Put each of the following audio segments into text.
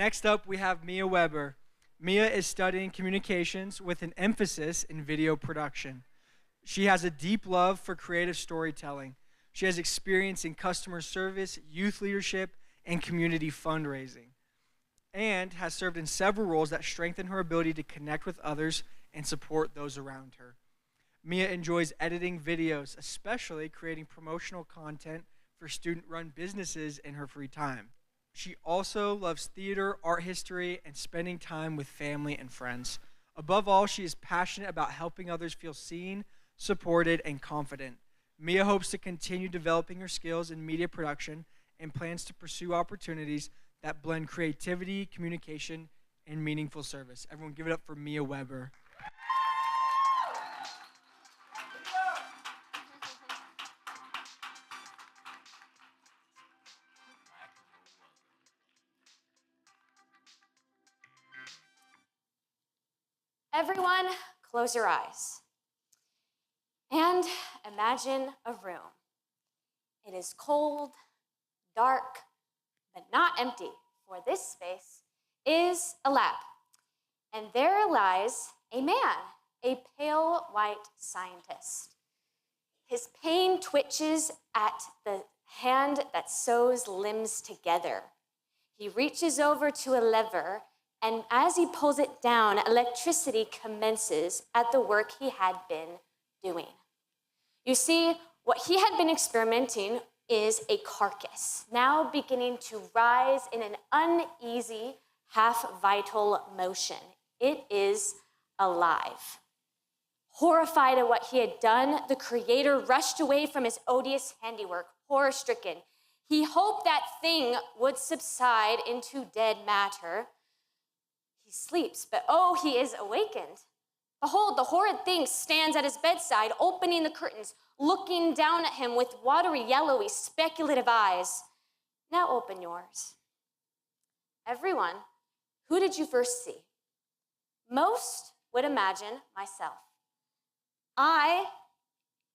Next up, we have Mia Weber. Mia is studying communications with an emphasis in video production. She has a deep love for creative storytelling. She has experience in customer service, youth leadership, and community fundraising, and has served in several roles that strengthen her ability to connect with others and support those around her. Mia enjoys editing videos, especially creating promotional content for student-run businesses in her free time. She also loves theater, art history, and spending time with family and friends. Above all, she is passionate about helping others feel seen, supported, and confident. Mia hopes to continue developing her skills in media production and plans to pursue opportunities that blend creativity, communication, and meaningful service. Everyone give it up for Mia Weber. Everyone, close your eyes and imagine a room. It is cold, dark, but not empty, for this space is a lab. And there lies a man, a pale white scientist. His pain twitches at the hand that sews limbs together. He reaches over to a lever, and as he pulls it down, electricity commences at the work he had been doing. You see, what he had been experimenting is a carcass, now beginning to rise in an uneasy, half-vital motion. It is alive. Horrified at what he had done, the creator rushed away from his odious handiwork, horror-stricken. He hoped that thing would subside into dead matter. He sleeps, but oh, he is awakened. Behold, the horrid thing stands at his bedside, opening the curtains, looking down at him with watery, yellowy, speculative eyes. Now open yours. Everyone, who did you first see? Most would imagine myself. I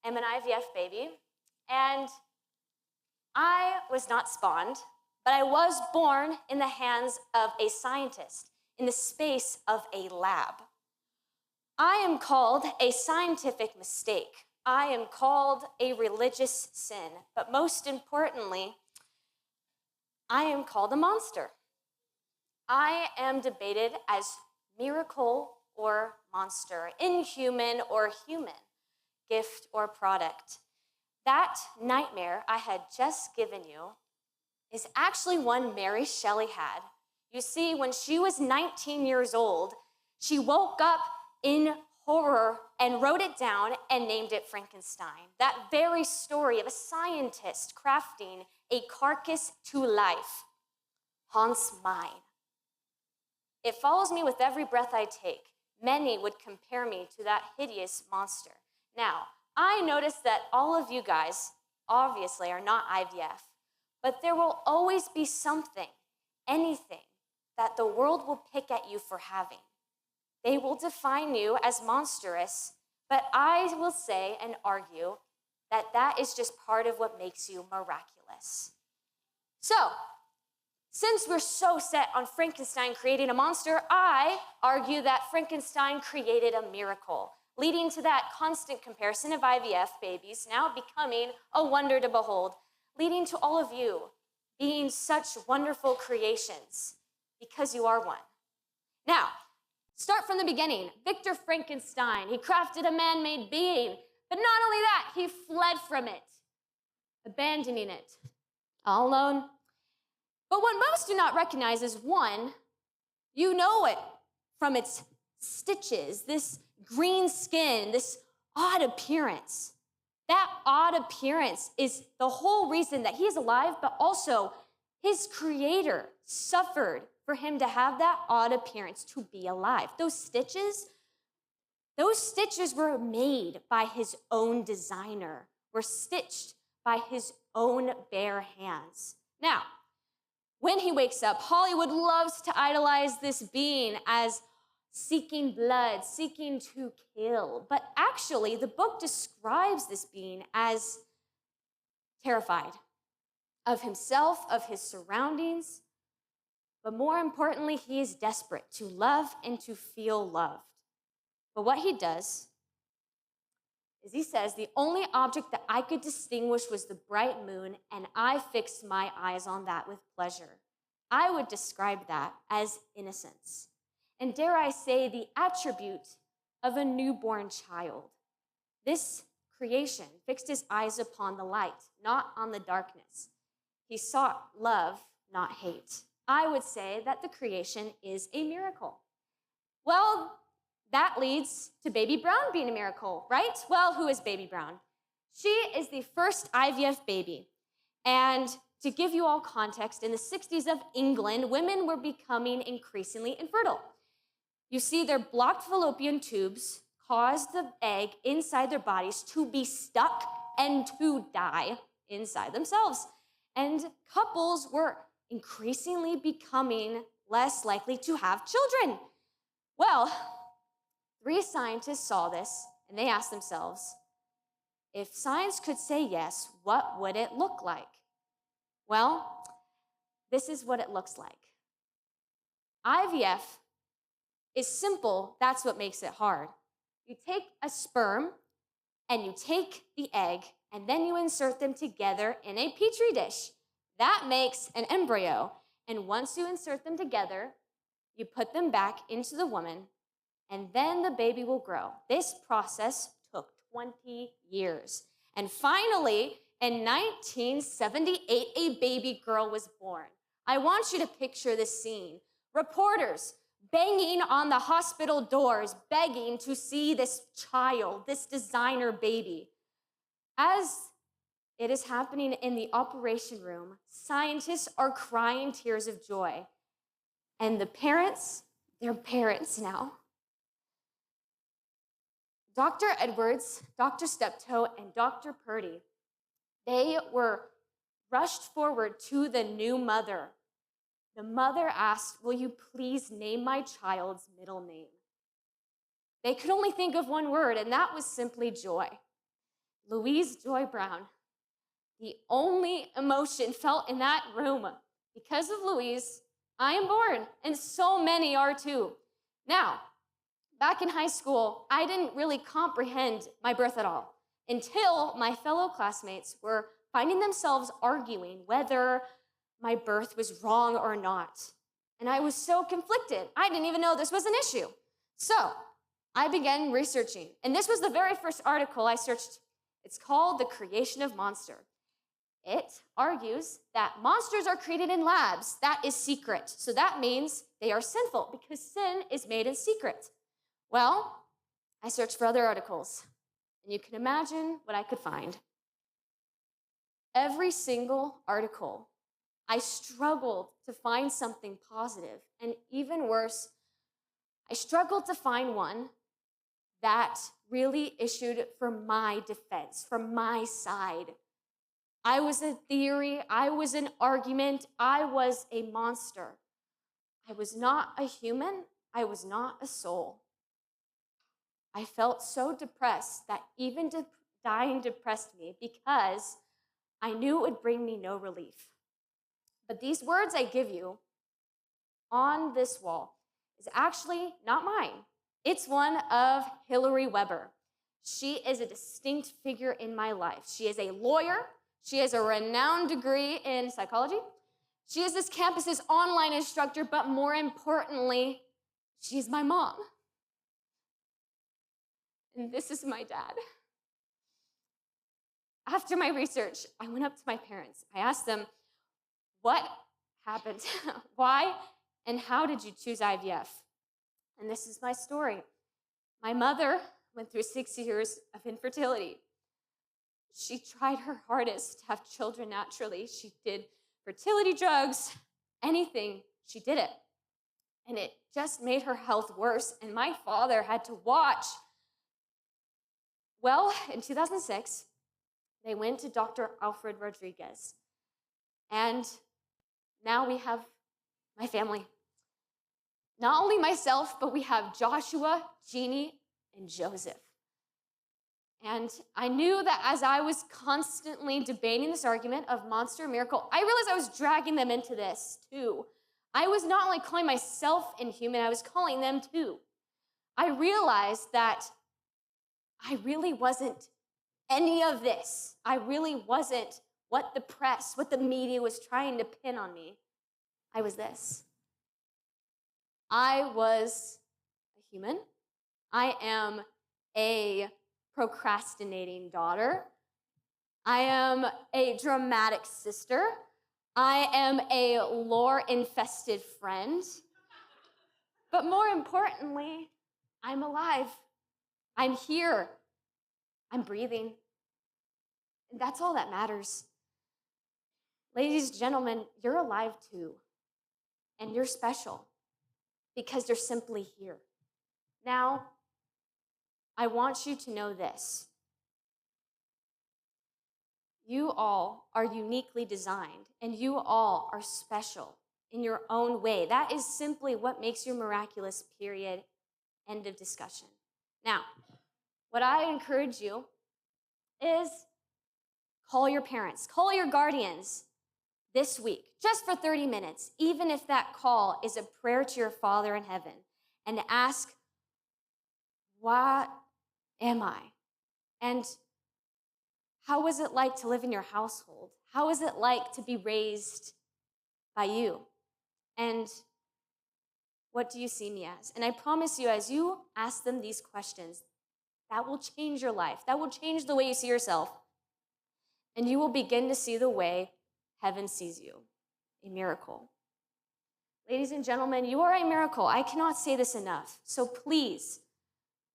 am an IVF baby, and I was not spawned, but I was born in the hands of a scientist in the space of a lab. I am called a scientific mistake. I am called a religious sin, but most importantly, I am called a monster. I am debated as miracle or monster, inhuman or human, gift or product. That nightmare I had just given you is actually one Mary Shelley had. You see, when she was 19 years old, she woke up in horror and wrote it down and named it Frankenstein. That very story of a scientist crafting a carcass to life haunts mine. It follows me with every breath I take. Many would compare me to that hideous monster. Now, I notice that all of you guys obviously are not IVF, but there will always be something, anything, that the world will pick at you for having. They will define you as monstrous, but I will say and argue that that is just part of what makes you miraculous. So, since we're so set on Frankenstein creating a monster, I argue that Frankenstein created a miracle, leading to that constant comparison of IVF babies now becoming a wonder to behold, leading to all of you being such wonderful creations because you are one. Now, start from the beginning. Victor Frankenstein, he crafted a man-made being, but not only that, he fled from it, abandoning it, all alone. But what most do not recognize is, one, you know it from its stitches, this green skin, this odd appearance. That odd appearance is the whole reason that he is alive, but also his creator suffered for him to have that odd appearance to be alive. Those stitches were made by his own designer, were stitched by his own bare hands. Now, when he wakes up, Hollywood loves to idolize this being as seeking blood, seeking to kill. But actually, the book describes this being as terrified of himself, of his surroundings, But more importantly, he is desperate to love and to feel loved. But what he does is he says, the only object that I could distinguish was the bright moon, and I fixed my eyes on that with pleasure. I would describe that as innocence. And dare I say, the attribute of a newborn child. This creation fixed his eyes upon the light, not on the darkness. He sought love, not hate. I would say that the creation is a miracle. Well, that leads to Baby Brown being a miracle, right? Well, who is Baby Brown? She is the first IVF baby. And to give you all context, in the 60s of England, women were becoming increasingly infertile. You see, their blocked fallopian tubes caused the egg inside their bodies to be stuck and to die inside themselves. And couples were increasingly becoming less likely to have children. Well, 3 scientists saw this, and they asked themselves, if science could say yes, what would it look like? Well, this is what it looks like. IVF is simple, that's what makes it hard. You take a sperm, and you take the egg, and then you insert them together in a petri dish. That makes an embryo. And once you insert them together, you put them back into the woman, and then the baby will grow. This process took 20 years. And finally, in 1978, a baby girl was born. I want you to picture this scene. Reporters banging on the hospital doors, begging to see this child, this designer baby. As it is happening in the operation room, scientists are crying tears of joy. And the parents, they're parents now. Dr. Edwards, Dr. Steptoe, and Dr. Purdy, they were rushed forward to the new mother. The mother asked, will you please name my child's middle name? They could only think of one word, and that was simply joy. Louise Joy Brown. The only emotion felt in that room, because of Louise, I am born, and so many are too. Now, back in high school, I didn't really comprehend my birth at all until my fellow classmates were finding themselves arguing whether my birth was wrong or not. And I was so conflicted. I didn't even know this was an issue. So I began researching, and this was the very first article I searched. It's called The Creation of Monster. It argues that monsters are created in labs. That is secret. So that means they are sinful because sin is made in secret. Well, I searched for other articles, and you can imagine what I could find. Every single article, I struggled to find something positive, and even worse, I struggled to find one that really issued for my defense, from my side. I was a theory, I was an argument, I was a monster. I was not a human, I was not a soul. I felt so depressed that even dying depressed me because I knew it would bring me no relief. But these words I give you on this wall is actually not mine. It's one of Hillary Weber. She is a distinct figure in my life. She is a lawyer. She has a renowned degree in psychology. She is this campus's online instructor, but more importantly, she's my mom. And this is my dad. After my research, I went up to my parents. I asked them, what happened? Why and how did you choose IVF? And this is my story. My mother went through 6 years of infertility. She tried her hardest to have children naturally. She did fertility drugs, anything, she did it. And it just made her health worse, and my father had to watch. Well, in 2006, they went to Dr. Alfred Rodriguez, and now we have my family. Not only myself, but we have Joshua, Jeannie, and Joseph. And I knew that as I was constantly debating this argument of monster miracle, I realized I was dragging them into this too. I was not only calling myself inhuman, I was calling them too. I realized that I really wasn't any of this. I really wasn't what the press, what the media was trying to pin on me. I was this. I was a human. I am a procrastinating daughter. I am a dramatic sister. I am a lore-infested friend. But more importantly, I'm alive. I'm here. I'm breathing. And that's all that matters. Ladies and gentlemen, you're alive too. And you're special because you're simply here. Now, I want you to know this. You all are uniquely designed, and you all are special in your own way. That is simply what makes you miraculous, period. End of discussion. Now, what I encourage you is call your parents, call your guardians this week, just for 30 minutes, even if that call is a prayer to your Father in heaven, and ask, what am I? And how was it like to live in your household? How was it like to be raised by you? And what do you see me as? And I promise you, as you ask them these questions, that will change your life. That will change the way you see yourself. And you will begin to see the way heaven sees you, a miracle. Ladies and gentlemen, you are a miracle. I cannot say this enough. So please,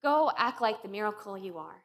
go act like the miracle you are.